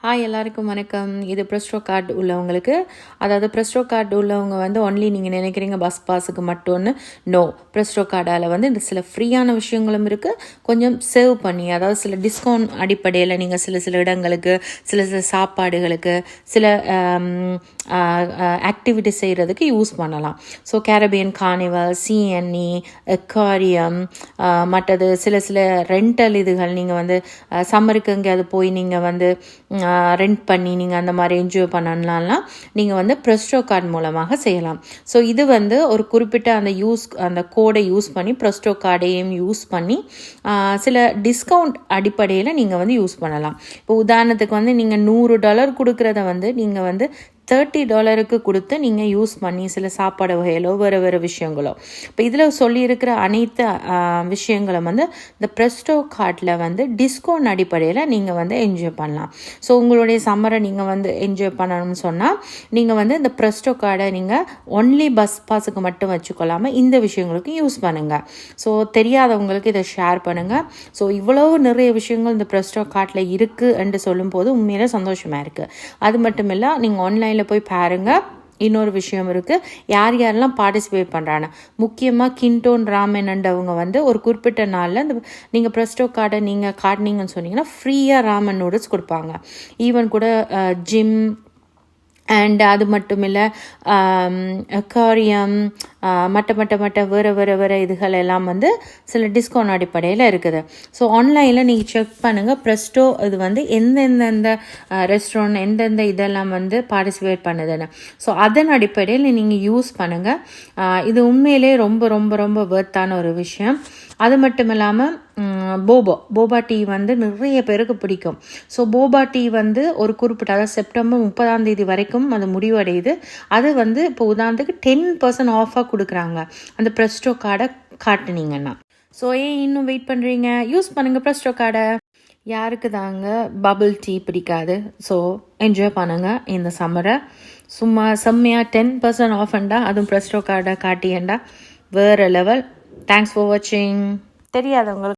Hi எல்லாருக்கும் வணக்கம். இது ப்ரெஸ்டோ கார்டு உள்ளவங்களுக்கு, அதாவது ப்ரெஸ்டோ கார்டு உள்ளவங்க வந்து ஒன்லி நீங்கள் நினைக்கிறீங்க பஸ் பாஸுக்கு மட்டும்னு. நோ, ப்ரெஸ்டோ கார்டால் வந்து இந்த சில ஃப்ரீயான விஷயங்களும் இருக்குது. கொஞ்சம் சேவ் பண்ணி, அதாவது சில டிஸ்கவுண்ட் அடிப்படையில் நீங்கள் சில இடங்களுக்கு, சில சாப்பாடுகளுக்கு, சில ஆக்டிவிட்டி செய்கிறதுக்கு யூஸ் பண்ணலாம். So Caribbean carnival, CNE, aquarium, மற்றது சில ரெண்டல் இதுகள் நீங்கள் வந்து சம்மருக்கு எங்கேயாவது போய் நீங்கள் வந்து ரெண்ட் பண்ணி நீங்கள் அந்த மாதிரி என்ஜாய் பண்ணலாம்லாம் நீங்கள் வந்து ப்ரெஸ்டோ கார்டு மூலமாக செய்யலாம். ஸோ இது வந்து ஒரு குறிப்பிட்ட அந்த கோடை யூஸ் பண்ணி ப்ரெஸ்டோ கார்டையும் யூஸ் பண்ணி சில டிஸ்கவுண்ட் அடிப்படையில் நீங்கள் வந்து யூஸ் பண்ணலாம். இப்போ உதாரணத்துக்கு வந்து நீங்கள் $100 கொடுக்குறத வந்து நீங்கள் வந்து $30 கொடுத்து நீங்கள் யூஸ் பண்ணி சில சாப்பாடு வகைகளோ வேறு விஷயங்களோ. இப்போ இதில் சொல்லியிருக்கிற அனைத்து விஷயங்களும் வந்து இந்த ப்ரெஸ்டோ கார்டில் வந்து டிஸ்கவுண்ட் அடிப்படையில் நீங்கள் வந்து என்ஜாய் பண்ணலாம். ஸோ உங்களுடைய சம்மரை நீங்கள் வந்து என்ஜாய் பண்ணணும்னு சொன்னால் நீங்கள் வந்து இந்த ப்ரெஸ்டோ கார்டை நீங்கள் ஒன்லி பஸ் பாஸுக்கு மட்டும் வச்சுக்கொள்ளாமல் இந்த விஷயங்களுக்கு யூஸ் பண்ணுங்கள். ஸோ தெரியாதவங்களுக்கு இதை ஷேர் பண்ணுங்கள். ஸோ இவ்வளவு நிறைய விஷயங்கள் இந்த ப்ரெஸ்டோ கார்டில் இருக்குது என்று சொல்லும்போது உண்மையிலே சந்தோஷமாக இருக்குது. அது மட்டும் இல்லை, நீங்கள் ஆன்லைனில் போய் பாருங்கள். இன்னொரு விஷயம் இருக்குது, யாரெல்லாம் பார்ட்டிசிபேட் பண்ணுறாங்க. முக்கியமாக கிண்டோன் ராமன்ன்றவங்க வந்து ஒரு குறிப்பிட்ட நாளில் இந்த நீங்கள் ப்ரெஸ்டோ கார்டை நீங்கள் காட்டினீங்கன்னு சொன்னீங்கன்னா ஃப்ரீயாக ராமன் நூடுல்ஸ் கொடுப்பாங்க. ஈவன் கூட ஜிம் அண்ட் அது மட்டும் இல்லை அக்வாரியம், மற்ற வேறு இதுகள் எல்லாம் வந்து சில டிஸ்கவுண்ட் அடிப்படையில் இருக்குது. ஸோ ஆன்லைனில் நீங்கள் செக் பண்ணுங்கள் ப்ரெஸ்டோ இது வந்து எந்தெந்த ரெஸ்டாரண்ட் எந்தெந்த இதெல்லாம் வந்து பார்ட்டிசிபேட் பண்ணுதுன்னு. ஸோ அதன் அடிப்படையில் நீங்கள் யூஸ் பண்ணுங்கள். இது உண்மையிலே ரொம்ப ரொம்ப ரொம்ப வர்த்தான ஒரு விஷயம். அது மட்டும் இல்லாமல் போபா டீ வந்து நிறைய பேருக்கு பிடிக்கும். ஸோ போபா டீ வந்து ஒரு குறிப்பிட்ட, அதாவது செப்டம்பர் 30 வரைக்கும் அது முடிவடையுது. அது வந்து இப்போ உதாரணத்துக்கு 10% ஆஃபாக கொடுக்குறாங்க அந்த ப்ரெஸ்டோ கார்டை காட்டுனீங்கன்னா. ஸோ இன்னும் வெயிட் பண்ணுறீங்க? யூஸ் பண்ணுங்கள் ப்ரெஸ்டோ கார்டை. யாருக்கு தாங்க பபிள் டீ பிடிக்காது? ஸோ என்ஜாய் பண்ணுங்கள் இந்த சம்மரை. சும்மா செம்மையாக 10% ஆஃப்ண்டா, அதுவும் ப்ரெஸ்டோ கார்டை காட்டியண்டா வேறு லெவல். தேங்க்ஸ் ஃபார் வாட்சிங். தெரியாதவங்களுக்கு